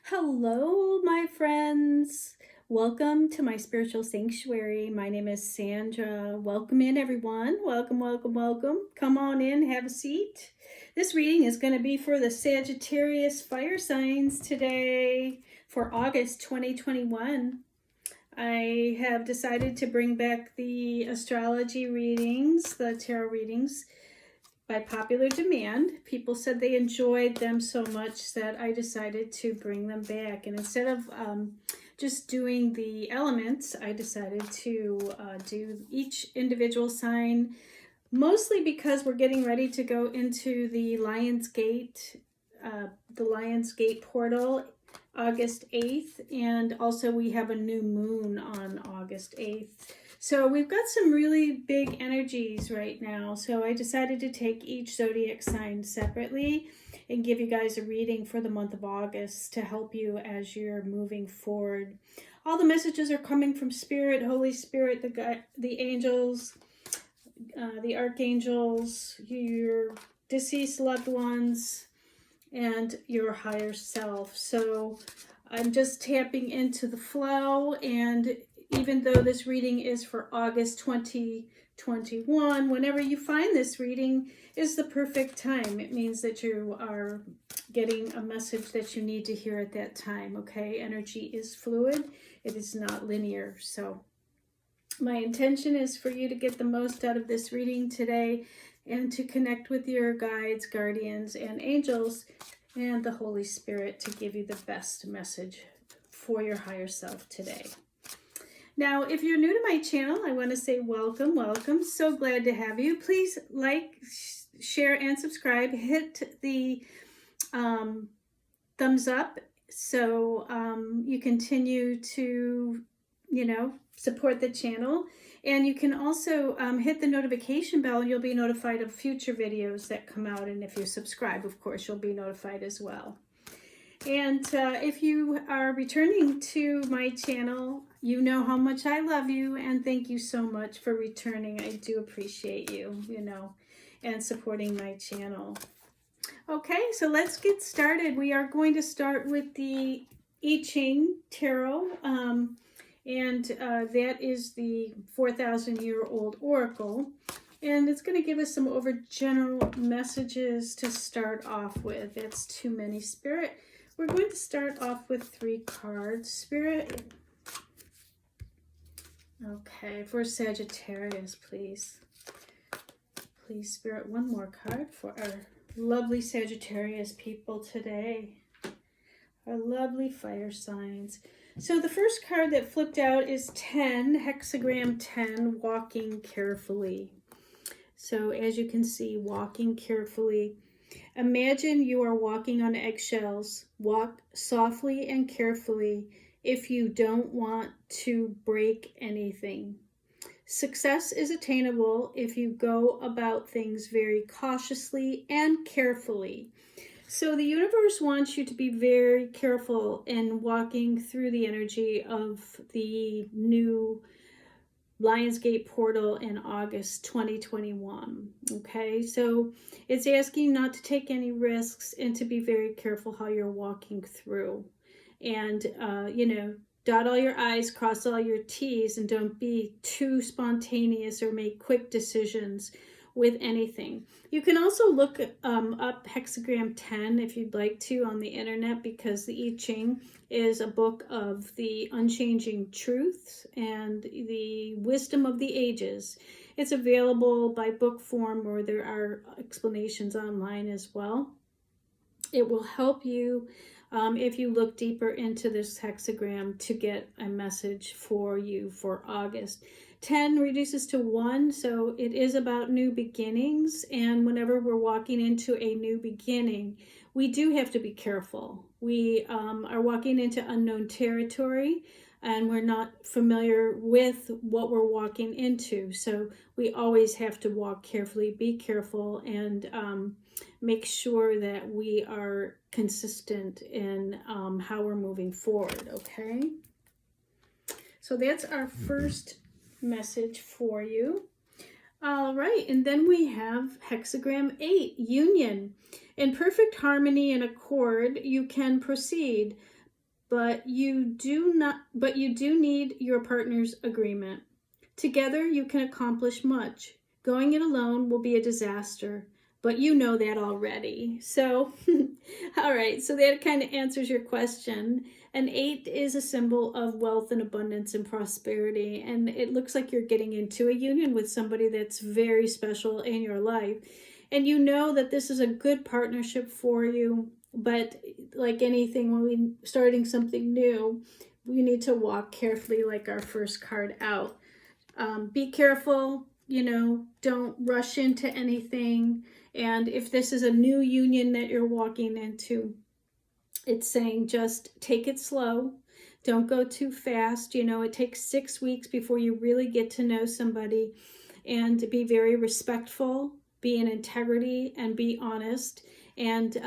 Hello, my friends. Welcome to my spiritual sanctuary. My name is Sandra. Welcome in, everyone. Welcome, welcome, welcome. Come on in, have a seat. This reading is going to be for the Sagittarius fire signs today for August 2021. I have decided to bring back the astrology readings, the tarot readings, by popular demand. People said they enjoyed them so much that I decided to bring them back. And instead of just doing the elements, I decided to do each individual sign, mostly because we're getting ready to go into the Lion's Gate portal August 8th, and also we have a new moon on August 8th. So we've got some really big energies right now. So I decided to take each zodiac sign separately and give you guys a reading for the month of August to help you as you're moving forward. All the messages are coming from Spirit, Holy Spirit, the angels, the archangels, your deceased loved ones, and your higher self. So I'm just tapping into the flow, and even though this reading is for August 2021, whenever you find this reading is the perfect time. It means that you are getting a message that you need to hear at that time, okay? Energy is fluid. It is not linear. So my intention is for you to get the most out of this reading today and to connect with your guides, guardians, and angels and the Holy Spirit to give you the best message for your higher self today. Now, if you're new to my channel, I want to say welcome, welcome. So glad to have you. Please like, share, and subscribe. Hit the thumbs up so you continue to, support the channel. And you can also hit the notification bell and you'll be notified of future videos that come out. And if you subscribe, of course, you'll be notified as well. And if you are returning to my channel, you know how much I love you, and thank you so much for returning. I do appreciate you, and supporting my channel. Okay, so let's get started. We are going to start with the I Ching Tarot, and that is the 4,000-year-old oracle. And it's going to give us some general messages to start off with. It's too many, Spirit. We're going to start off with 3 cards. Spirit. Okay, for Sagittarius, please. Please, Spirit, one more card for our lovely Sagittarius people today. Our lovely fire signs. So the first card that flipped out is 10, hexagram 10, walking carefully. So as you can see, walking carefully. Imagine you are walking on eggshells. Walk softly and carefully if you don't want to break anything. Success is attainable if you go about things very cautiously and carefully. So the universe wants you to be very careful in walking through the energy of the new Lionsgate portal in August 2021. Okay, so it's asking not to take any risks and to be very careful how you're walking through. And, dot all your I's, cross all your T's, and don't be too spontaneous or make quick decisions with anything. You can also look up hexagram 10 if you'd like to on the internet, because the I Ching is a book of the unchanging truths and the wisdom of the ages. It's available by book form, or there are explanations online as well. It will help you if you look deeper into this hexagram to get a message for you for August. 10 reduces to 1, so it is about new beginnings. And whenever we're walking into a new beginning, we do have to be careful. We are walking into unknown territory, and we're not familiar with what we're walking into. So we always have to walk carefully, be careful, and make sure that we are consistent in how we're moving forward, okay? So that's our first message for you. All right, and then we have hexagram 8, union. In perfect harmony and accord, you can proceed, but you do need your partner's agreement. Together you can accomplish much. Going it alone will be a disaster, but you know that already. So, all right, so that kind of answers your question. An 8 is a symbol of wealth and abundance and prosperity, and it looks like you're getting into a union with somebody that's very special in your life. And you know that this is a good partnership for you, but like anything, when we're starting something new, we need to walk carefully, like our first card out. Be careful, don't rush into anything. And if this is a new union that you're walking into, it's saying just take it slow. Don't go too fast. It takes 6 weeks before you really get to know somebody, and be very respectful, be in integrity, and be honest. And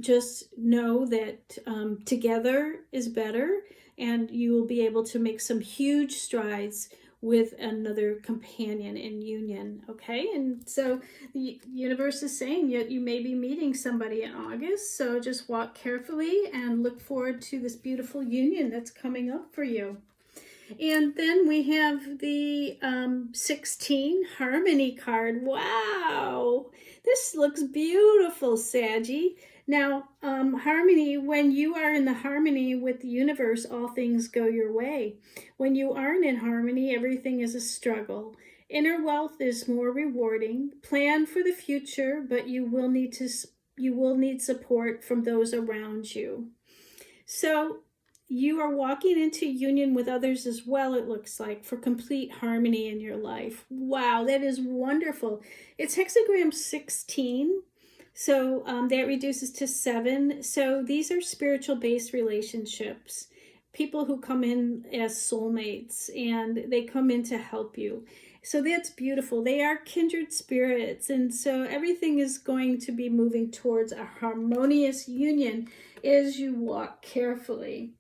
just know that together is better, and you will be able to make some huge strides with another companion in union, okay? And so the universe is saying you may be meeting somebody in August, so just walk carefully and look forward to this beautiful union that's coming up for you. And then we have the 16 Harmony card. Wow, this looks beautiful, Saggy. Now, harmony, when you are in the harmony with the universe, all things go your way. When you aren't in harmony, everything is a struggle. Inner wealth is more rewarding. Plan for the future, but you will need support from those around you. So you are walking into union with others as well, it looks like, for complete harmony in your life. Wow, that is wonderful. It's hexagram 16. So that reduces to 7. So these are spiritual-based relationships. People who come in as soulmates, and they come in to help you. So that's beautiful. They are kindred spirits. And so everything is going to be moving towards a harmonious union as you walk carefully.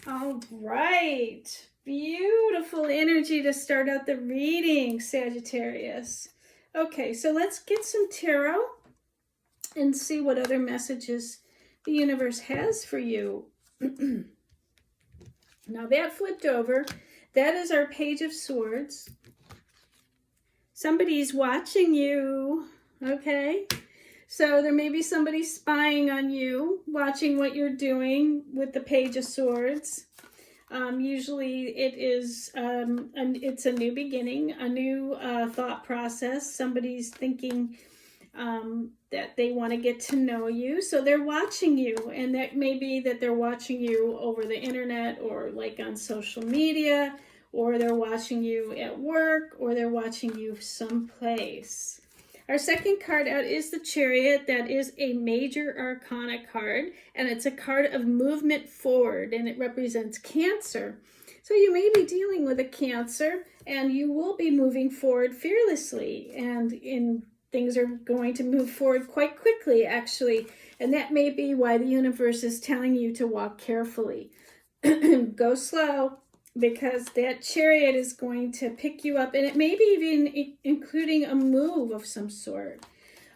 All right. Beautiful energy to start out the reading, Sagittarius. Okay, so let's get some tarot and see what other messages the universe has for you. Now that flipped over. That is our Page of Swords. Somebody's watching you, okay? So there may be somebody spying on you, watching what you're doing with the Page of Swords. Usually it is, it's a new beginning, a new thought process. Somebody's thinking that they want to get to know you, so they're watching you, and that may be that they're watching you over the internet, or like on social media, or they're watching you at work, or they're watching you someplace. Our second card out is the Chariot. That is a major arcana card, and it's a card of movement forward, and it represents Cancer. So you may be dealing with a Cancer, and you will be moving forward fearlessly, and things are going to move forward quite quickly, actually. And that may be why the universe is telling you to walk carefully. Go slow, because that Chariot is going to pick you up, and it may be even including a move of some sort.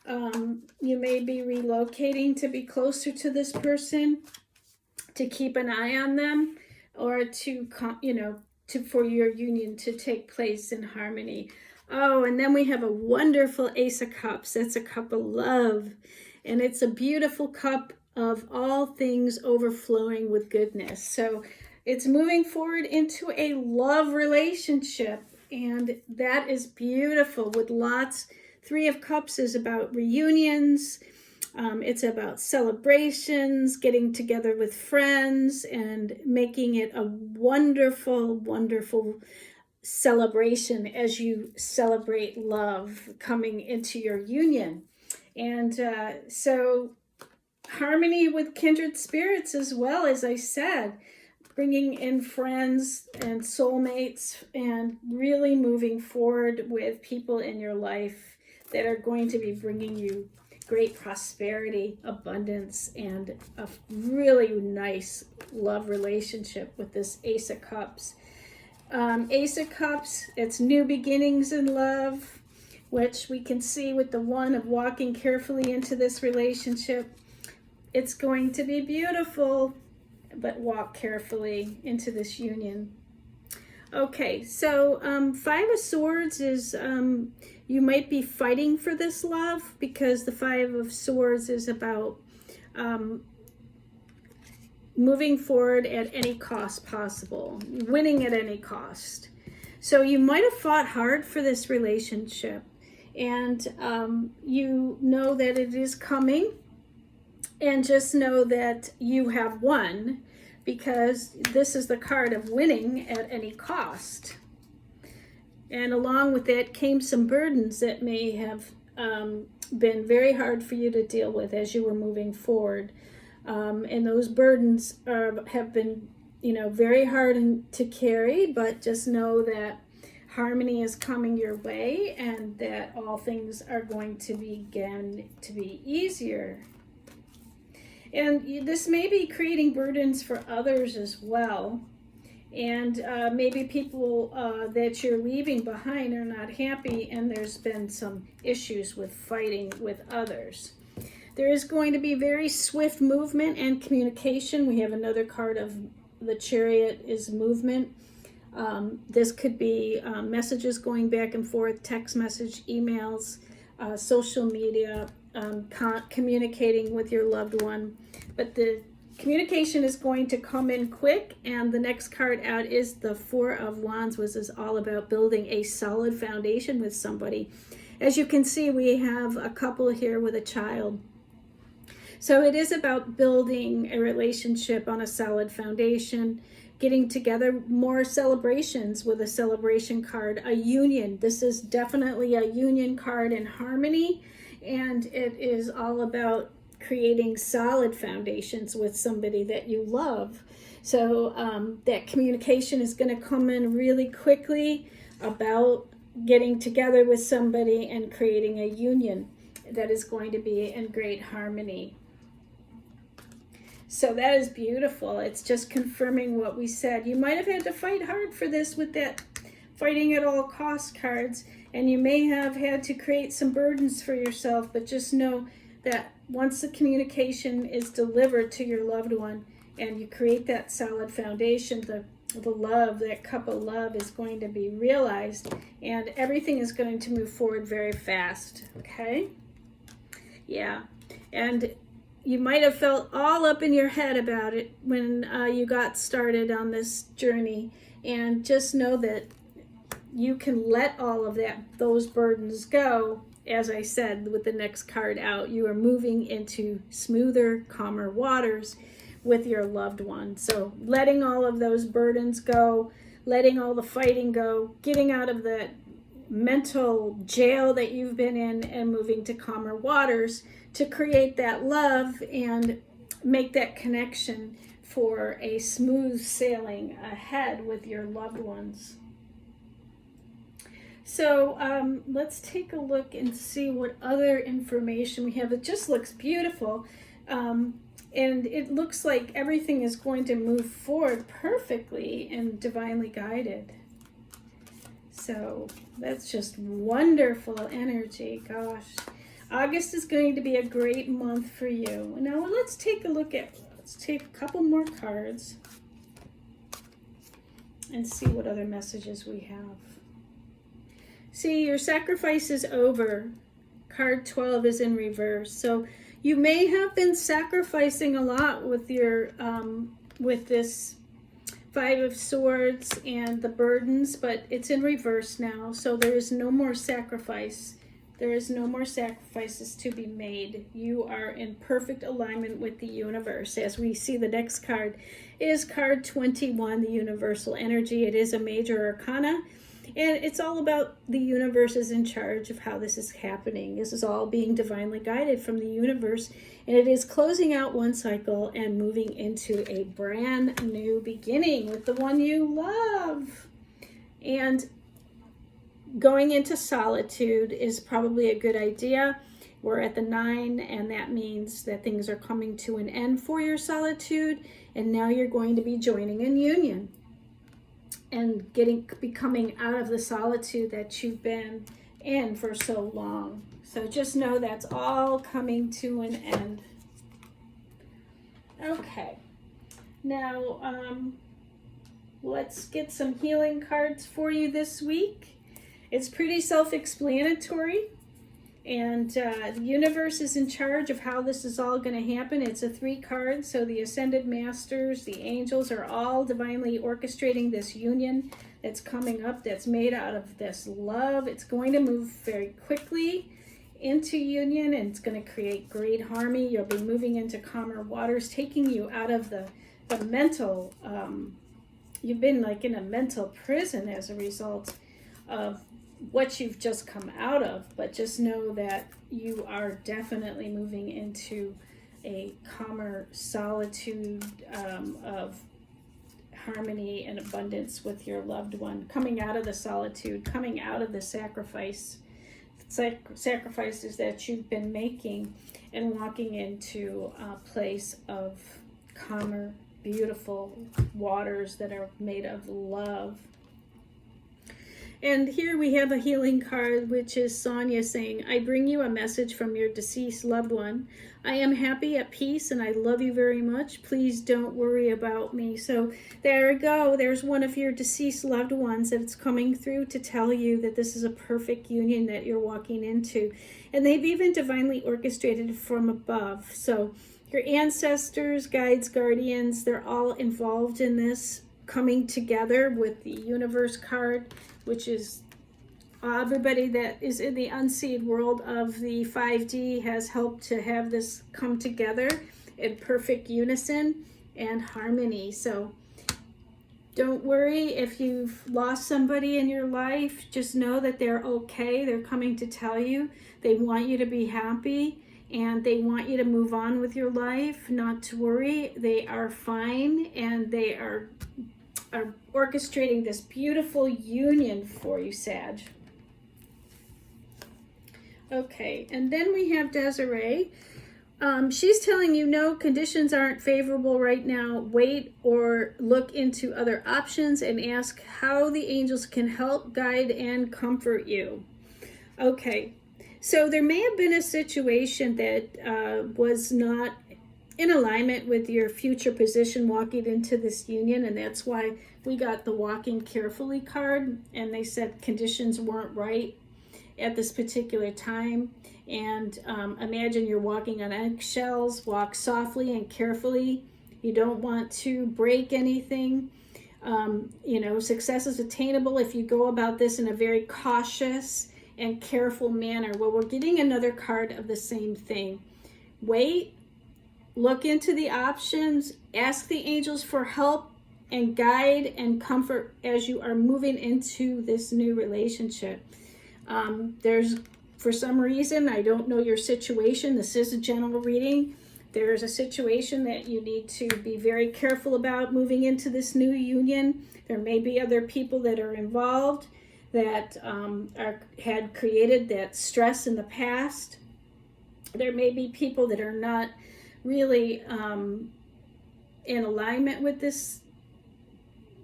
You may be relocating to be closer to this person, to keep an eye on them, or for your union to take place in harmony. Oh, and then we have a wonderful Ace of Cups. That's a cup of love. And it's a beautiful cup of all things overflowing with goodness. So it's moving forward into a love relationship. And that is beautiful with lots. 3 of Cups is about reunions. It's about celebrations, getting together with friends, and making it a wonderful, wonderful celebration as you celebrate love coming into your union. And so harmony with kindred spirits as well, as I said, bringing in friends and soulmates, and really moving forward with people in your life that are going to be bringing you great prosperity, abundance, and a really nice love relationship with this Ace of Cups. Ace of Cups, it's new beginnings in love, which we can see with the one of walking carefully into this relationship. It's going to be beautiful, but walk carefully into this union. Okay, so 5 of Swords is you might be fighting for this love, because the 5 of Swords is about moving forward at any cost possible, winning at any cost. So you might have fought hard for this relationship, and you know that it is coming, and just know that you have won, because this is the card of winning at any cost. And along with that came some burdens that may have been very hard for you to deal with as you were moving forward. And those burdens have been, very hard to carry, but just know that harmony is coming your way, and that all things are going to begin to be easier. And this may be creating burdens for others as well. And maybe people that you're leaving behind are not happy, and there's been some issues with fighting with others. There is going to be very swift movement and communication. We have another card of the Chariot is movement. This could be messages going back and forth, text message, emails, social media, communicating with your loved one. But the communication is going to come in quick, and the next card out is the 4 of Wands, which is all about building a solid foundation with somebody. As you can see, we have a couple here with a child. So it is about building a relationship on a solid foundation, getting together, more celebrations with a celebration card, a union. This is definitely a union card in harmony, and it is all about creating solid foundations with somebody that you love. So that communication is going to come in really quickly about getting together with somebody and creating a union that is going to be in great harmony. So that is beautiful. It's just confirming what we said. You might have had to fight hard for this with that fighting at all cost cards, and you may have had to create some burdens for yourself, but just know that once the communication is delivered to your loved one and you create that solid foundation, the love, that cup of love is going to be realized, and everything is going to move forward very fast. Okay? Yeah. And you might have felt all up in your head about it when you got started on this journey, and just know that you can let all of those burdens go. As I said, with the next card out, you are moving into smoother, calmer waters with your loved one. So letting all of those burdens go, letting all the fighting go, getting out of that mental jail that you've been in, and moving to calmer waters to create that love and make that connection for a smooth sailing ahead with your loved ones. So let's take a look and see what other information we have. It just looks beautiful. And it looks like everything is going to move forward perfectly and divinely guided. So that's just wonderful energy. Gosh, August is going to be a great month for you. Now let's take a couple more cards and see what other messages we have. See, your sacrifice is over. Card 12 is in reverse. So you may have been sacrificing a lot with your with this 5 of Swords and the burdens, but it's in reverse now. So there is no more sacrifice. There is no more sacrifices to be made. You are in perfect alignment with the universe. As we see, the next card is card 21, the universal energy. It is a major arcana. And it's all about the universe is in charge of how this is happening. This is all being divinely guided from the universe. And it is closing out one cycle and moving into a brand new beginning with the one you love. And going into solitude is probably a good idea. We're at the 9, and that means that things are coming to an end for your solitude. And now you're going to be joining in union and becoming out of the solitude that you've been in for so long. So just know that's all coming to an end. Okay, Now, let's get some healing cards for you this week. It's pretty self-explanatory, and the universe is in charge of how this is all going to happen. It's a 3 card, so the Ascended Masters, the angels are all divinely orchestrating this union that's coming up, that's made out of this love. It's going to move very quickly into union, and it's going to create great harmony. You'll be moving into calmer waters, taking you out of the mental, you've been like in a mental prison as a result of what you've just come out of. But just know that you are definitely moving into a calmer solitude of harmony and abundance with your loved one, coming out of the solitude, coming out of the sacrifices that you've been making, and walking into a place of calmer, beautiful waters that are made of love. And here we have a healing card, which is Sonia saying, I bring you a message from your deceased loved one. I am happy, at peace, and I love you very much. Please don't worry about me. So there we go. There's one of your deceased loved ones that's coming through to tell you that this is a perfect union that you're walking into. And they've even divinely orchestrated from above. So your ancestors, guides, guardians, they're all involved in this coming together with the universe card, which is everybody that is in the unseen world of the 5D has helped to have this come together in perfect unison and harmony. So don't worry if you've lost somebody in your life. Just know that they're okay. They're coming to tell you. They want you to be happy, and they want you to move on with your life, not to worry. They are fine, and they are orchestrating this beautiful union for you, Sag. Okay, and then we have Desiree. She's telling you, no, conditions aren't favorable right now. Wait or look into other options and ask how the angels can help, guide, and comfort you. Okay, so there may have been a situation that was not in alignment with your future position walking into this union, and that's why we got the walking carefully card, and they said conditions weren't right at this particular time. And imagine you're walking on eggshells. Walk softly and carefully. You don't want to break anything. Success is attainable if you go about this in a very cautious and careful manner. Well, we're getting another card of the same thing. Wait, look into the options, ask the angels for help and guide and comfort as you are moving into this new relationship. There's, for some reason, I don't know your situation, this is a general reading, there's a situation that you need to be very careful about moving into this new union. There may be other people that are involved that had created that stress in the past. There may be people that are not really in alignment with this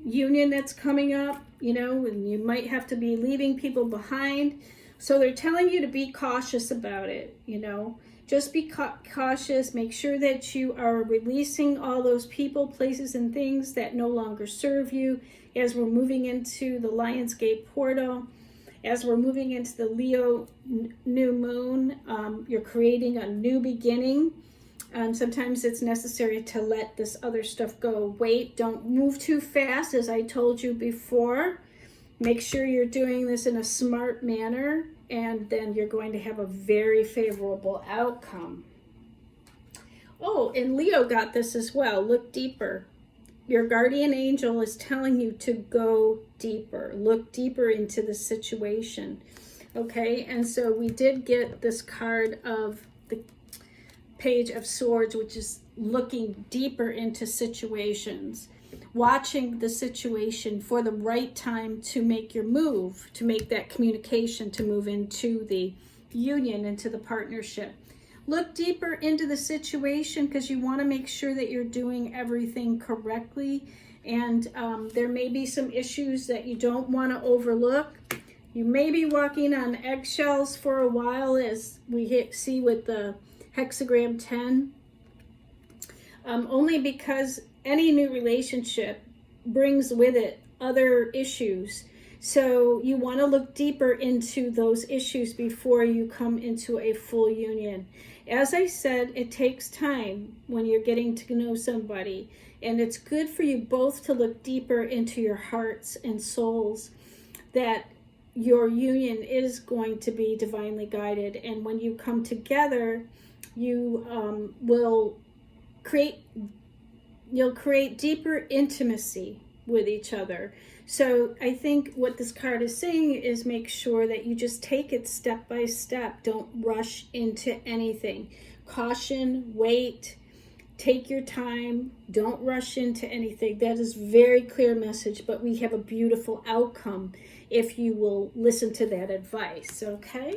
union that's coming up, and you might have to be leaving people behind. So they're telling you to be cautious about it, just be cautious. Make sure that you are releasing all those people, places, and things that no longer serve you as we're moving into the Lionsgate portal. As we're moving into the Leo new moon, you're creating a new beginning. Sometimes it's necessary to let this other stuff go. Wait, don't move too fast, as I told you before. Make sure you're doing this in a smart manner, and then you're going to have a very favorable outcome. Oh, and Leo got this as well. Look deeper. Your guardian angel is telling you to go deeper. Look deeper into the situation. Okay, and so we did get this card of the Page of Swords, which is looking deeper into situations, watching the situation for the right time to make your move, to make that communication, to move into the union, into the partnership. Look deeper into the situation because you want to make sure that you're doing everything correctly, and there may be some issues that you don't want to overlook. You may be walking on eggshells for a while, as we see with the hexagram 10. only because any new relationship brings with it other issues. So you want to look deeper into those issues before you come into a full union. As I said, it takes time when you're getting to know somebody, and it's good for you both to look deeper into your hearts and souls, that your union is going to be divinely guided. And when you come together, you you'll create deeper intimacy with each other. So I think what this card is saying is make sure that you just take it step by step. Don't rush into anything. Caution, wait, take your time, don't rush into anything. That is very clear message, but we have a beautiful outcome if you will listen to that advice, okay?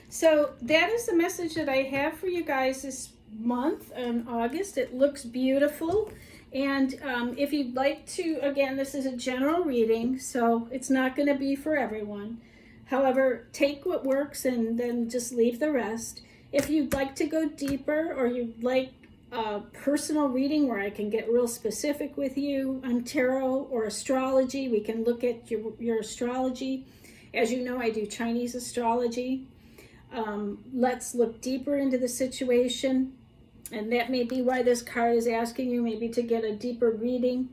So that is the message that I have for you guys this month in August. It looks beautiful. And if you'd like to, again, this is a general reading, so it's not going to be for everyone. However, take what works and then just leave the rest. If you'd like to go deeper, or you'd like a personal reading where I can get real specific with you on tarot or astrology, we can look at your astrology. As you know, I do Chinese astrology. Let's look deeper into the situation. And that may be why this card is asking you maybe to get a deeper reading.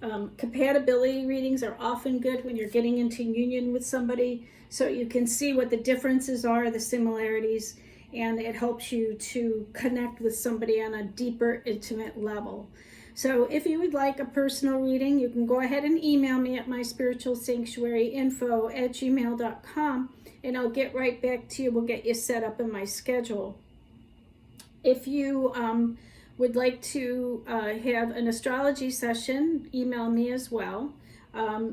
Compatibility readings are often good when you're getting into union with somebody, so you can see what the differences are, the similarities, and it helps you to connect with somebody on a deeper, intimate level. So if you would like a personal reading, you can go ahead and email me at myspiritualsanctuaryinfo@gmail.com, and I'll get right back to you. We'll get you set up in my schedule. If you would like to have an astrology session, email me as well.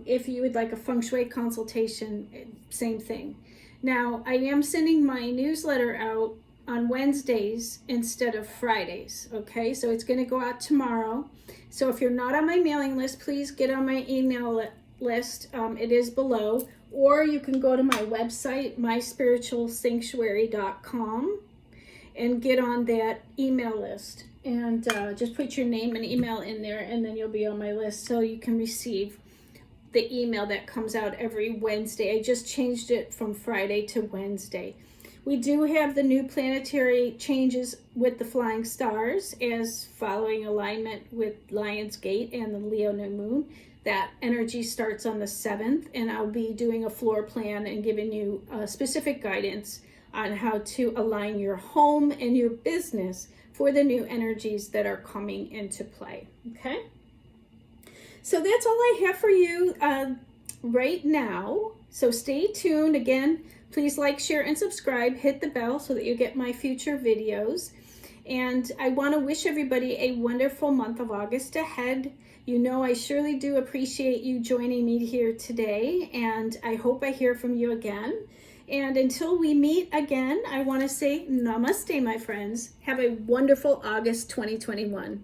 If you would like a Feng Shui consultation, same thing. Now, I am sending my newsletter out on Wednesdays instead of Fridays, okay? So it's going to go out tomorrow. So if you're not on my mailing list, please get on my email list. It is below. Or you can go to my website, myspiritualsanctuary.com, and get on that email list. And just put your name and email in there, and then you'll be on my list so you can receive the email that comes out every Wednesday. I just changed it from Friday to Wednesday. We do have the new planetary changes with the flying stars as following alignment with Lion's Gate and the Leo new moon. That energy starts on the 7th, and I'll be doing a floor plan and giving you specific guidance on how to align your home and your business for the new energies that are coming into play, okay? So that's all I have for you right now. So stay tuned. Again, please like, share, and subscribe. Hit the bell so that you get my future videos. And I want to wish everybody a wonderful month of August ahead. You know I surely do appreciate you joining me here today, and I hope I hear from you again. And until we meet again, I want to say namaste, my friends. Have a wonderful August 2021.